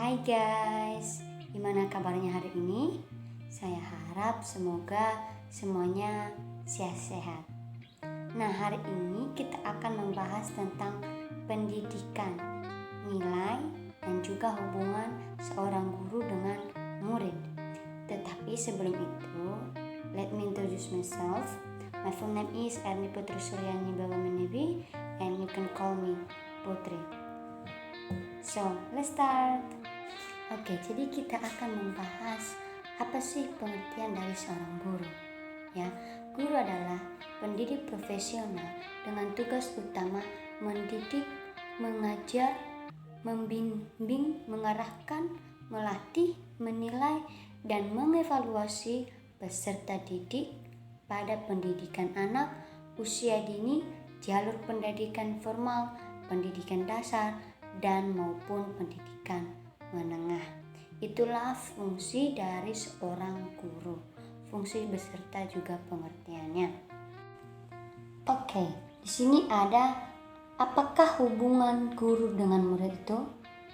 Hai guys, gimana kabarnya hari ini? Saya harap semoga semuanya sehat-sehat. Nah, hari ini kita akan membahas tentang pendidikan, nilai, dan juga hubungan seorang guru dengan murid. Tetapi sebelum itu, let me introduce myself. My full name is Erni Putri Suryani Bawamenebi, and you can call me Putri. So, let's start. Oke, jadi kita akan membahas apa sih pengertian dari seorang guru. Ya, guru adalah pendidik profesional dengan tugas utama mendidik, mengajar, membimbing, mengarahkan, melatih, menilai, dan mengevaluasi peserta didik pada pendidikan anak, usia dini, jalur pendidikan formal, pendidikan dasar, dan maupun pendidikan menengah. Itulah fungsi dari seorang guru. Fungsi beserta juga pengertiannya. Oke, di sini ada apakah hubungan guru dengan murid itu?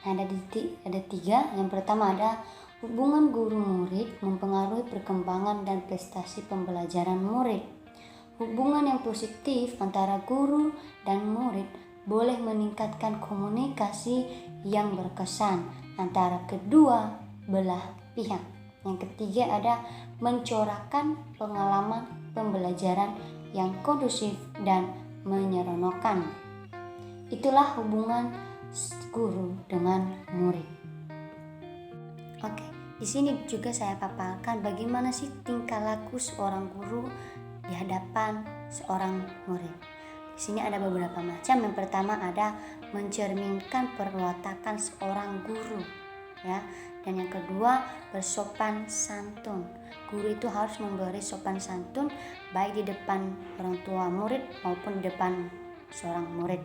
Ada tiga. Yang pertama ada hubungan guru-murid mempengaruhi perkembangan dan prestasi pembelajaran murid. Hubungan yang positif antara guru dan murid boleh meningkatkan komunikasi yang berkesan antara kedua belah pihak. Yang ketiga ada mencorahkan pengalaman pembelajaran yang kondusif dan menyeronokkan. Itulah hubungan guru dengan murid. Oke, di sini juga saya paparkan bagaimana sih tingkah laku seorang guru di hadapan seorang murid. Di sini ada beberapa macam. Yang pertama ada mencerminkan perwatakan seorang guru, ya. Dan yang kedua bersopan santun. Guru itu harus memberi sopan santun baik di depan orang tua murid maupun di depan seorang murid.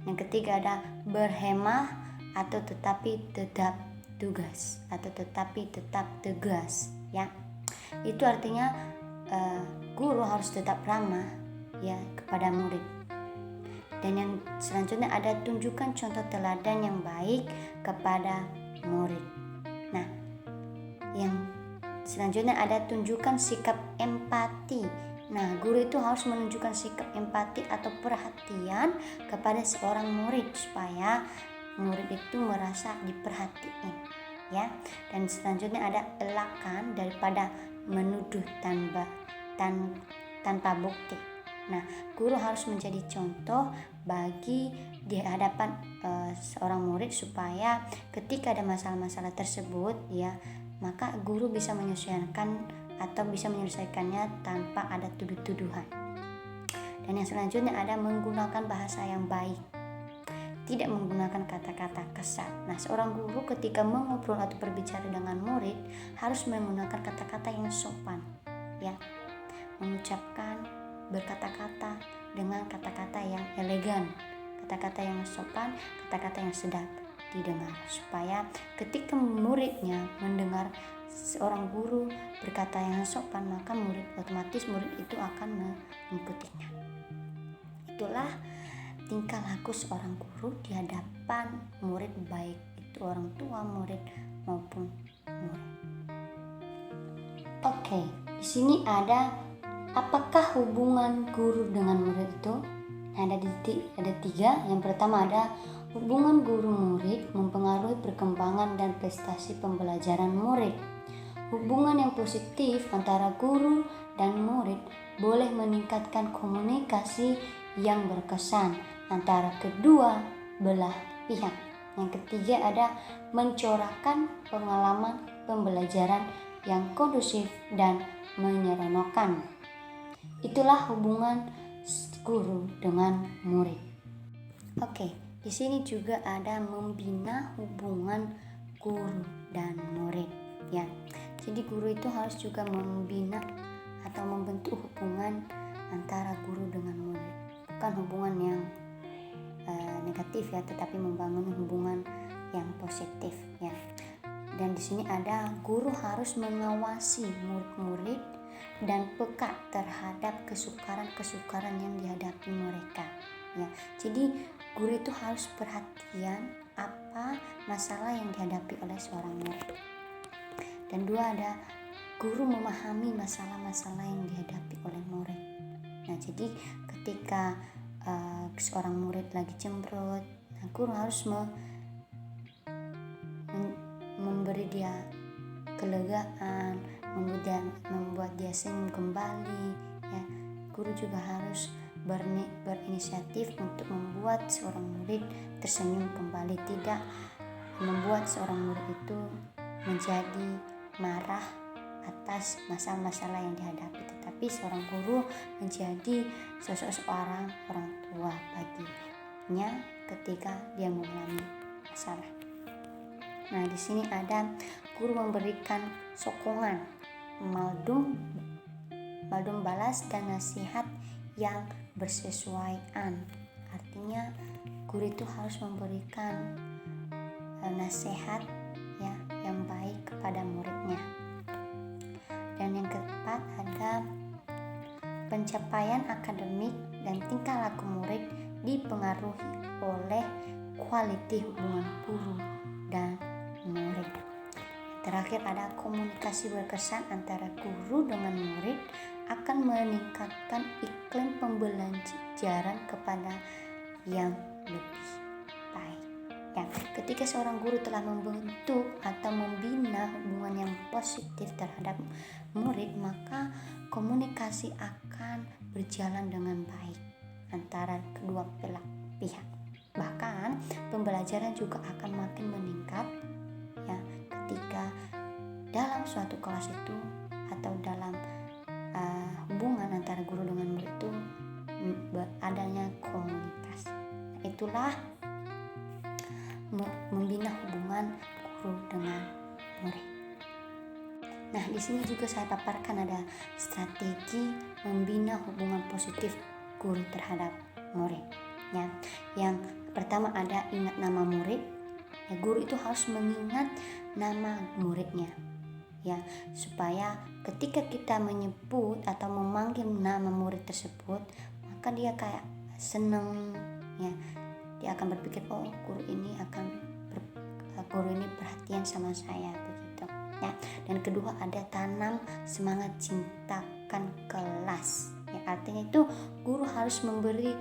Yang ketiga ada berhemah atau tetapi tetap tugas atau tetapi tetap tegas, ya. Itu artinya guru harus tetap ramah, ya, kepada murid. Dan yang selanjutnya ada tunjukkan contoh teladan yang baik kepada murid. Nah, yang selanjutnya ada tunjukkan sikap empati. Nah, guru itu harus menunjukkan sikap empati atau perhatian kepada seorang murid supaya murid itu merasa diperhatiin, ya. Dan selanjutnya ada elakan daripada menuduh tanpa bukti. Nah, guru harus menjadi contoh bagi di hadapan seorang murid supaya ketika ada masalah-masalah tersebut, ya, maka guru bisa menyelesaikan atau bisa menyelesaikannya tanpa ada tuduh-tuduhan. Dan yang selanjutnya ada menggunakan bahasa yang baik, tidak menggunakan kata-kata kasar. Nah, seorang guru ketika mengobrol atau berbicara dengan murid harus menggunakan kata-kata yang sopan, ya, mengucapkan berkata-kata dengan kata-kata yang elegan, kata-kata yang sopan, kata-kata yang sedap didengar, supaya ketika muridnya mendengar seorang guru berkata yang sopan, maka otomatis murid itu akan mengikutinya. Itulah tingkah laku seorang guru di hadapan murid, baik itu orang tua murid maupun murid. Oke, di sini ada apakah hubungan guru dengan murid itu? Ada tiga. Yang pertama ada hubungan guru-murid mempengaruhi perkembangan dan prestasi pembelajaran murid. Hubungan yang positif antara guru dan murid boleh meningkatkan komunikasi yang berkesan antara kedua belah pihak. Yang ketiga ada mencorahkan pengalaman pembelajaran yang kondusif dan menyeronokkan. Itulah hubungan guru dengan murid. Oke, di sini juga ada membina hubungan guru dan murid, ya. Jadi guru itu harus juga membina atau membentuk hubungan antara guru dengan murid. Bukan hubungan yang negatif, ya, tetapi membangun hubungan yang positif, ya. Dan di sini ada guru harus mengawasi murid-murid dan peka terhadap kesukaran yang dihadapi mereka, ya. Jadi guru itu harus perhatian apa masalah yang dihadapi oleh seorang murid. Dan dua, ada guru memahami masalah-masalah yang dihadapi oleh murid. Nah, jadi ketika seorang murid lagi cemberut, nah, guru harus memberi dia kelegaan, membuat dia senyum kembali. Ya, guru juga harus berinisiatif untuk membuat seorang murid tersenyum kembali, tidak membuat seorang murid itu menjadi marah atas masalah-masalah yang dihadapi, tetapi seorang guru menjadi seorang orang tua baginya ketika dia mengalami masalah. Nah, di sini ada guru memberikan sokongan, maldum balas dan nasihat yang bersesuaian. Artinya guru itu harus memberikan nasihat ya yang baik kepada muridnya. Dan yang keempat, ada pencapaian akademik dan tingkah laku murid dipengaruhi oleh kualiti hubungan guru dan murid. Terakhir, ada komunikasi berkesan antara guru dengan murid akan meningkatkan iklim pembelajaran kepada yang lebih baik. Ya, ketika seorang guru telah membentuk atau membina hubungan yang positif terhadap murid, maka komunikasi akan berjalan dengan baik antara kedua pihak. Bahkan pembelajaran juga akan makin meningkat ya ketika dalam suatu kelas itu atau dalam hubungan antara guru dengan murid itu adanya komunikasi. Itulah membina hubungan guru dengan murid. Nah, di sini juga saya paparkan ada strategi membina hubungan positif guru terhadap murid. Ya, yang pertama ada ingat nama murid. Ya, guru itu harus mengingat nama muridnya. Ya, supaya ketika kita menyebut atau memanggil nama murid tersebut, maka dia kayak seneng ya. Dia akan berpikir, oh guru ini perhatian sama saya begitu ya. Dan kedua, ada tanam semangat cintakan kelas ya. Artinya itu guru harus memberi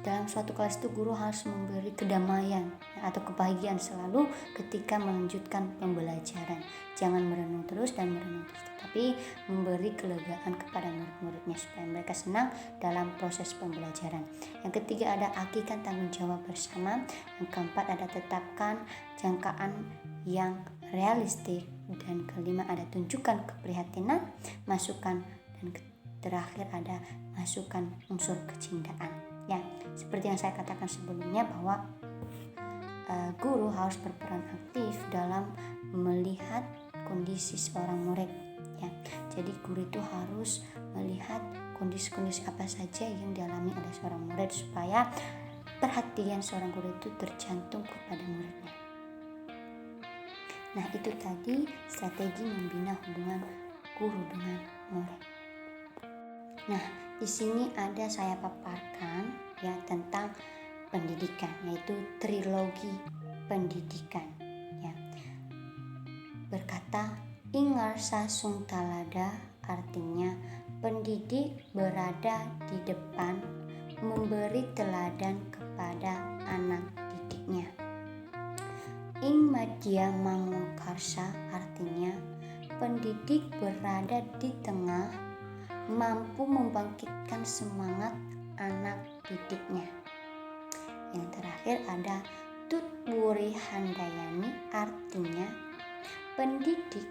dalam suatu kelas itu guru harus memberi kedamaian atau kebahagiaan selalu ketika melanjutkan pembelajaran. Jangan merenung terus, tetapi memberi kelegaan kepada murid-muridnya supaya mereka senang dalam proses pembelajaran. Yang ketiga, ada hakikat tanggung jawab bersama. Yang keempat, ada tetapkan jangkaan yang realistik. Dan kelima, ada tunjukkan keprihatinan, masukan, dan terakhir ada masukan unsur kecintaan. Ya, seperti yang saya katakan sebelumnya bahwa guru harus berperan aktif dalam melihat kondisi seorang murid. Ya, jadi guru itu harus melihat kondisi-kondisi apa saja yang dialami oleh seorang murid supaya perhatian seorang guru itu tercantum kepada muridnya. Nah, itu tadi strategi membina hubungan guru dengan murid. Nah, di sini ada saya paparkan ya tentang pendidikan, yaitu trilogi pendidikan ya. Berkata Ingarsa Sungtalada, artinya pendidik berada di depan memberi teladan kepada anak didiknya. Ing Madya Mangukarsa, artinya pendidik berada di tengah mampu membangkitkan semangat anak didiknya. Yang terakhir ada Tutwuri Handayani, artinya pendidik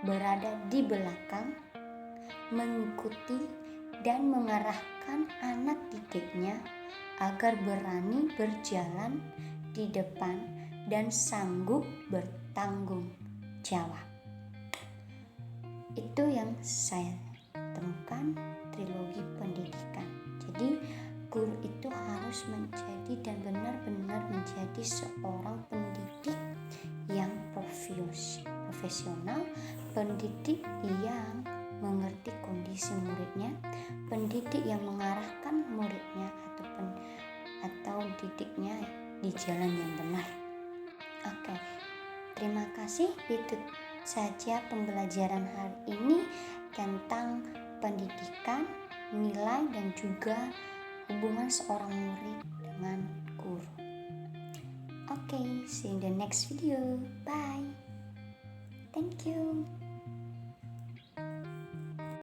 berada di belakang mengikuti dan mengarahkan anak didiknya agar berani berjalan di depan dan sanggup bertanggung jawab. Itu yang saya temukan trilogi pendidikan. Jadi guru itu harus menjadi dan benar-benar menjadi seorang pendidik yang profesional, pendidik yang mengerti kondisi muridnya, pendidik yang mengarahkan muridnya atau didiknya di jalan yang benar. Oke, terima kasih. Itu saja pembelajaran hari ini tentang pendidikan, nilai, dan juga hubungan seorang murid dengan guru. Oke, see you in the next video. Bye. Thank you.